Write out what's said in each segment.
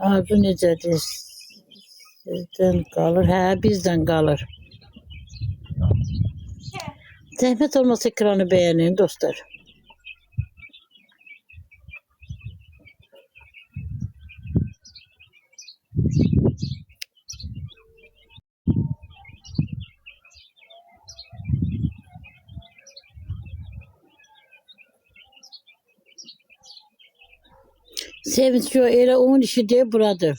Arzu necədir? Sizdən qalır. Hə, bizdən qalır. Zəhmət olmasa ekranı beğenin dostlar. Sevinç yok, elə onun işi deyil buradır.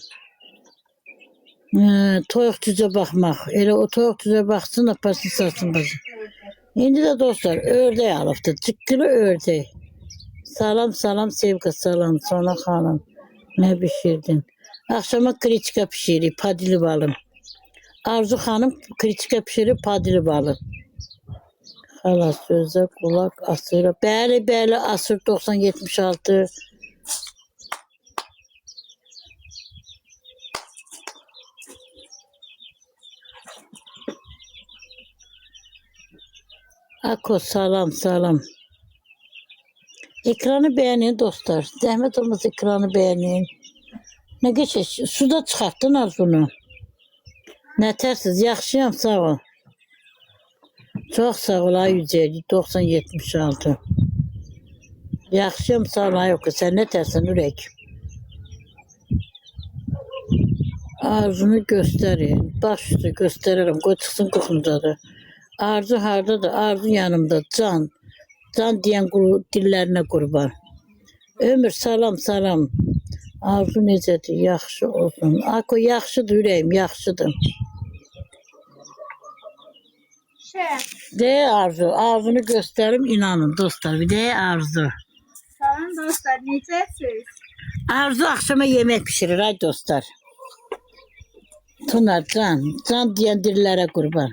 Toyuq düzə baxmaq. Elə o toyuq düzə baxsın, aparsın, satsın bazı. İndi də dostlar, ördək alıbdı. Çıqqılı ördək. Salam, salam, Sevqa, salam. Sona xanım, nə bişirdin? Akşama kriçka pişirir, padili balım. Arzu xanım kriçka pişirir, padili balım. Xala sözə qulaq asır. Bəli, bəli, asır 90-76. Ako, salam, salam. Ekranı beğenin dostlar. Zəhmət olmasa ekranı beğenin. Nə geçək, suda çıxartdın Arzunu. Nətərsiz, yaxşıyam, sağ ol. Çox sağ ol, ay yücəlik, 90-76. Yaxşıyam, sağ ol, ay oku, sən nətərsən ürək. Arzunu göstərin, baş üstü göstərirəm, qoy çıxsın qoxuncadır. Arzu hardadır? Arzu yanımda. Can. Can deyən dillərinə qurban. Ömür, salam, salam. Arzu necədir? Yaxşı olsun. Ako, yaxşıdır ürəyim, yaxşıdır. De Arzu. Arzunu göstərim, inanın dostlar. Bir de Arzu. Salam dostlar, necəsiz? Arzu akşama yemek pişirir, ay dostlar. Tuna, Can. Can deyən dillərə qurban.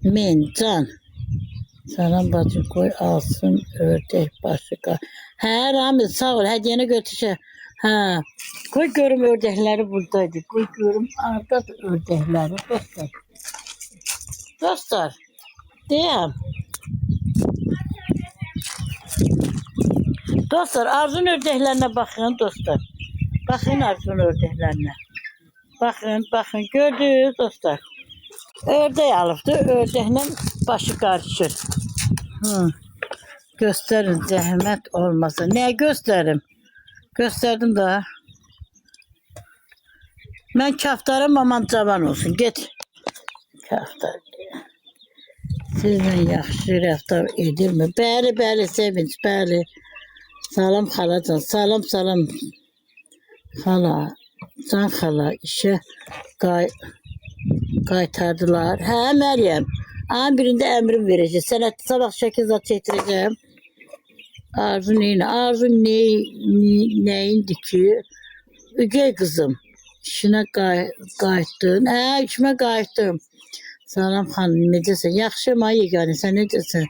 Men, Can. Salam bacı, koy alsın ördək başı. Hə, Ramil, sağ ol. Hədiyəni götürsə. Hə, koy görüm ördəkləri buradaydı. Koy görüm hardadır ördəkləri. Dostlar. Dostlar. Deyəm. Dostlar, Arzu'nun ördəklərinə baxın, dostlar. Baxın Arzu'nun ördəklərinə. Baxın, baxın. Gördünüz dostlar. Ördək alıbdı, ördəklə başı qarışır. Göstərin, zəhmət olmasa. Nə göstərim? Göstərdim də. Mən kaftarım, aman cavan olsun. Get. Kaftar. Sizlə yaxşı rəftar edirmi? Bəli, bəli, Sevinç, bəli. Salam xalacan, salam, salam. Xala, Can xala işə qaytardılar. Hə, Məryəm. Anın birində əmrim verəcək. Sənətli sabah şəkil zat çəkdirəcəm. Arzu neyinə? Arzu neyindi ki? Ügey qızım. İşinə qayıtdın. Hə, işimə qayıtdım. Salam xanım, necəsən? Yaxşıyım ay yeganə, sən necəsən?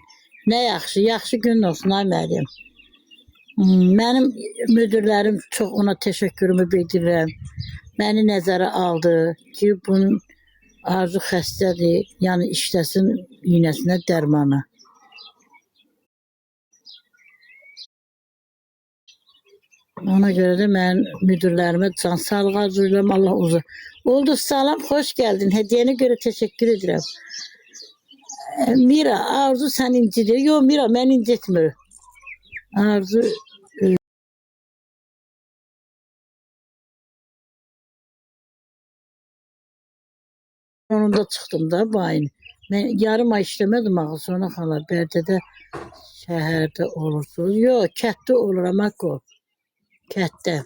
Nə yaxşı? Yaxşı gün olsun ay Məryəm. Mənim müdürlərim çox ona təşəkkürümü bildirirəm. Məni nəzərə aldı ki, bunun Arzu xəstədir, yəni işləsin iynəsinə dərmanı. Ona görə də mən müdürlərimə can sağlığı arzulayıram, Allah uzun. Oldu, salam, xoş gəldin. Hədiyənə görə təşəkkür edirəm. Mira, Arzu sən incidir. Yox, Mira, mən incitmir. Arzu sonunda çıxdım da bu ayın. Mən yarım ay işləmədim axı, sonra xala Bərdədə şəhərdə olursunuz. Yox, kətdə oluram Ako. Kətdə.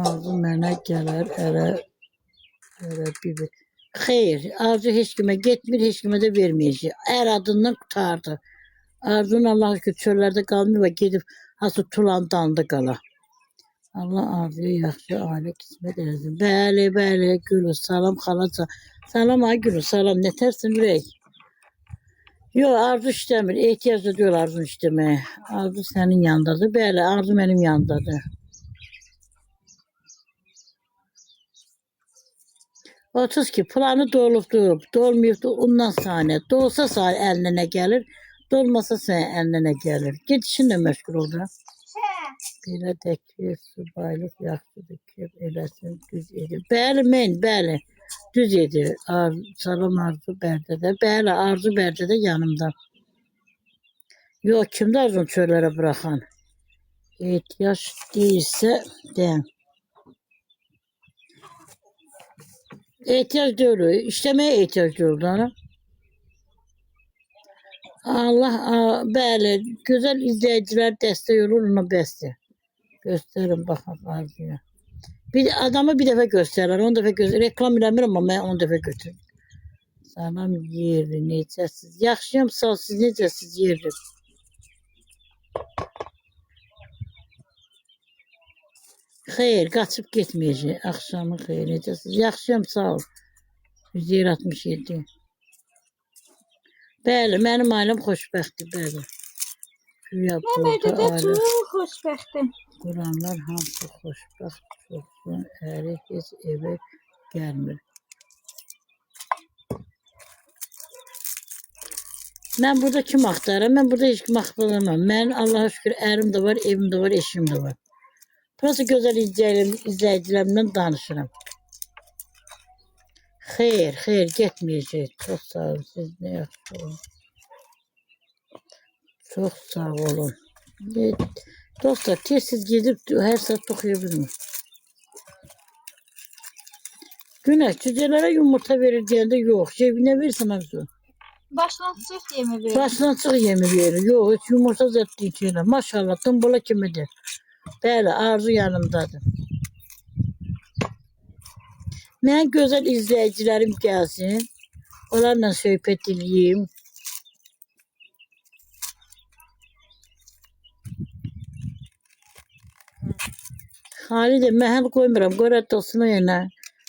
Arzu mənə gələr ərə bir. Xeyr, Arzu heç kimə getmir, heç kimə də verməyəcək. Ər adından qutardı. Arzu'nun Allah ki çöllərdə qalmıyor və gedib hası tulan dalında qala. Allah Arzu'ya yaxşı ailə qismət eləsin. Bəli, bəli, Gülü, salam xalaca. Salam ay Gülü, salam, nətərsin ürək? Yox, Arzu işləmir, ehtiyacda deyil Arzu işləməyə. Arzu sənin yanındadır, bəli, Arzu mənim yanındadır. 30 ki, planı dolubdur, dolmayıbdır, ondan saniyə. Dolsa saniyə əlinə nə gəlir? Dolmasa sənin əlinə nə gəlir? Get işinlə məşğul ol da. Belə də ki, subaylıq yaxşıdır ki, eləsin, düz edir. Bəli, bəli, düz edir. Salam Arzu Bərdədə. Bəli, Arzu Bərdədə yanımda. Yox, kimdə Arzunu çöllərə bıraxan? Ehtiyac deyilsə, deyəm. Ehtiyac deyil, işləməyə ehtiyac deyil da. Allah, bəli, gözəl izləyicilər dəstək olur, ona bəsdir. Göstərin, baxaq Arzuya. Adamı bir dəfə göstərirlər, 10 dəfə göstərirlər. Reklam eləmirəm, amma mən 10 dəfə götürürüm. Salam yerli, necəsiz? Yaxşıyam, sağ ol, siz necəsiz yerli? Xeyr, qaçıb getməyəcək. Axşamı xeyr, necəsiz? Yaxşıyam, sağ ol. 167. Bəli, mənim ailəm xoşbəxtdir, bəli. Güya burada ailə. Çok xoşbəxtəm. Quranlar hamısı xoşbəxt, çoxsun, əri heç evə gəlmir. Mən burada kim axtarıram? Mən burada heç kim axtaramam. Mən Allah'a şükür ərim də var, evim də var, eşim də var. Burası gözəl izləyicilərimlə danışıram. Xeyr, getməyəcək. Çox sağ olun, siz nə yaxşı olun. Çox sağ olun. Dostlar, tez gedib hər saat toxuya bilmir. Günəş, cücələrə yumurta verir deyəndə yox. Cebinə verirsən Arzu. Başlanacaq yemi verir. Başlanacaq yemi verir. Yox, heç yumurta zətli içirlər. Maşallah, tımbala kimidir. Bəli, Arzu yanımdadır. Mən gözəl izləyicilərim gəlsin. Onlarla söhbət edeyim. Xalidə, məhəl qoymuram. Qoy rədd olsun o yana.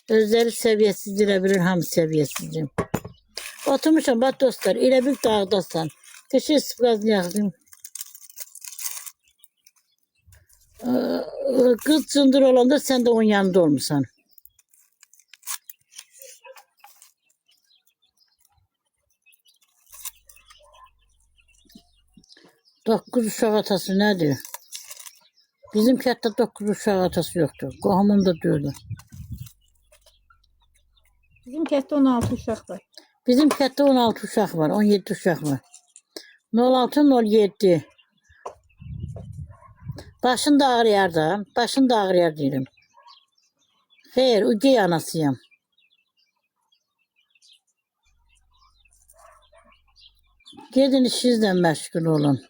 Özləri səviyyəsiz elə bilir, hamı səviyyəsizdir. Oturmuşam, bax dostlar, elə bir dağdasan. Teşekkür qazını yaxdım. Qız cındır olanda sən də onun yanında olmuşsan. Dokuz uşaq atası nədir? Bizim kətdə 9 uşaq atası yoxdur. Qohumum da deyil. Bizim kətdə 16 uşaq var. Bizim kətdə 16 uşaq var, 17 uşaq var. 06-07. Başın da ağrıyar da, başın da ağrıyar deyirəm. Xeyr, ügey anasıyam. Gedin işinizlə məşğul olun.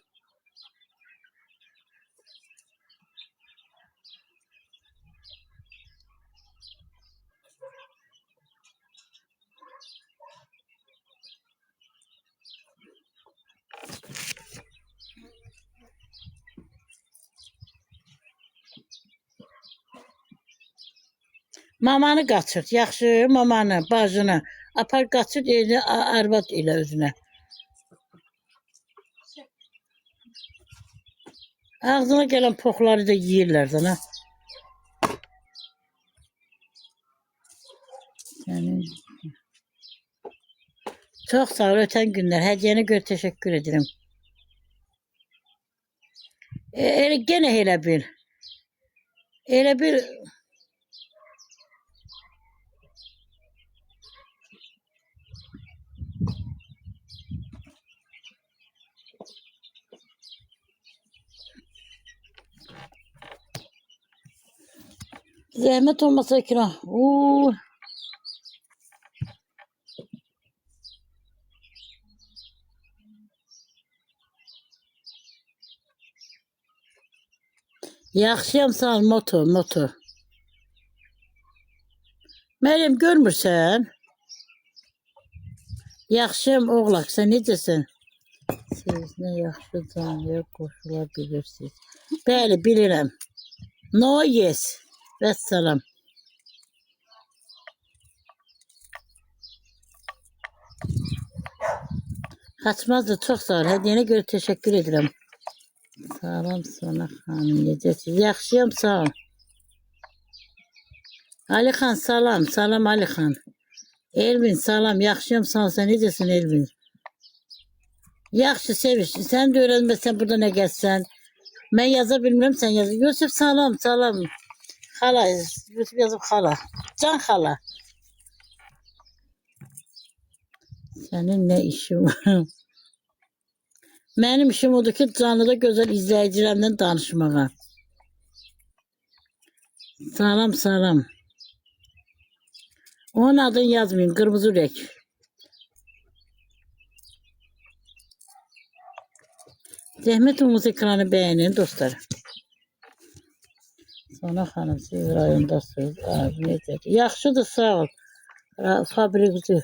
Mamanı qaçır, yaxşı, mamanı, bacını. Apar qaçır, arvad elə özünə. Ağzına gələn poxları da yeyirlər sana. Çox sağ ol, ötən günlər. Hədiyyəni görə təşəkkür edirəm. Gene elə bir. Elə bir... Zəhmət olmasa ikram. Yaxşıyam sağ ol, moto. Məryəm, görmürsən? Yaxşıyam oğlaq, sən necəsən? Siz nə yaxşı canlıya qoşula bilirsiniz. Bəli, bilirəm. No yes. Vəssalam. Kaçmazdı, çox sağ ol. Hədiyyənə görə təşəkkür edirəm. Salam sana xanım, necəsiz? Yaxşıyam, sağ ol. Ali xan, salam. Salam Ali xan. Elvin, salam. Yaxşıyam, sağ ol. Sən necəsin Elvin? Yaxşı sevişsin. Sen de öğrenmezsen burada ne gelsen. Ben yazabilmem sen yaz. Yusuf salam salam. Hala Yusuf yazıp hala. Can hala. Senin ne işin var? Benim işim odur ki canlıda güzel izleyicilerimden danışmağa. Salam salam. Onun adını yazmayın. Kırmızı ürek. Zəhmət olmasa ekranı beğenin dostlar. Sonra xanım siz rayondasınız. Abi necədir? Yaxşıdır sağ ol. Fabrikçi.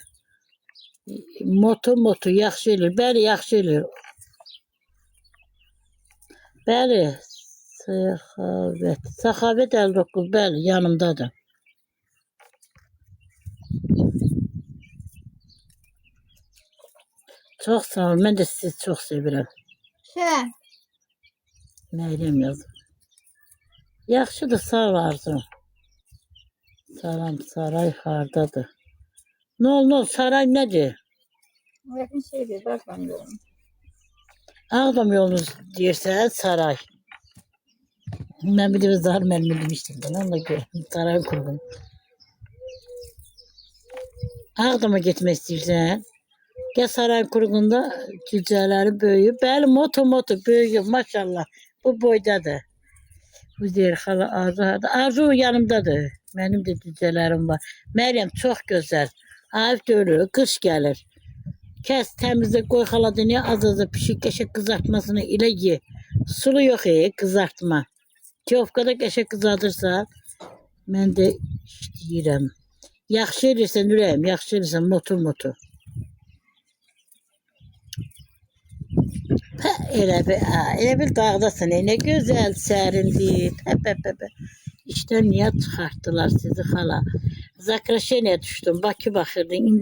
Moto yaxşı eləyir. Bəli yaxşı eləyir. Bəli. Səxavət 59 bəli yanımdadır. Çox sağ ol. Mən də sizi çox sevirəm. Şey. Məryəm yazım. Yaxşıdır sağ ol Arzu. Salam saray hardadır? Ne oldu saray nedir? Yakın şeydir. Bakmam yolum. Ağdam yolunuz deyirsən saray. Mən bir də zar mənimə demişdim. Onunla görüm saray kurgun. Ağdama getmək istəyirsən? Gəl saray kurgunda cücələri böyüyüb. Bəli moto böyüyüb maşallah. Bu boydadır. Bu deyir xala Arzu harda? Arzu yanımdadır. Mənim də cücələrim var. Məryəm çox gözəl. Arif görür, qış gəlir. Kəs təmizlə qoy xaladını az pişik qəşək qızartmasını ilə ye. Sulu yox qızartma. Çovkada qəşək qızardırsa mən də işləyirəm. Yaxşı edirsən ürəyim, yaxşı edirsən motor. Elə bil dağdasın. Ne gözəl sərindir. Pə. İşdən niyə çıxartdılar sizi xala? Zakraşeniya düşdüm. Bakı baxırdın.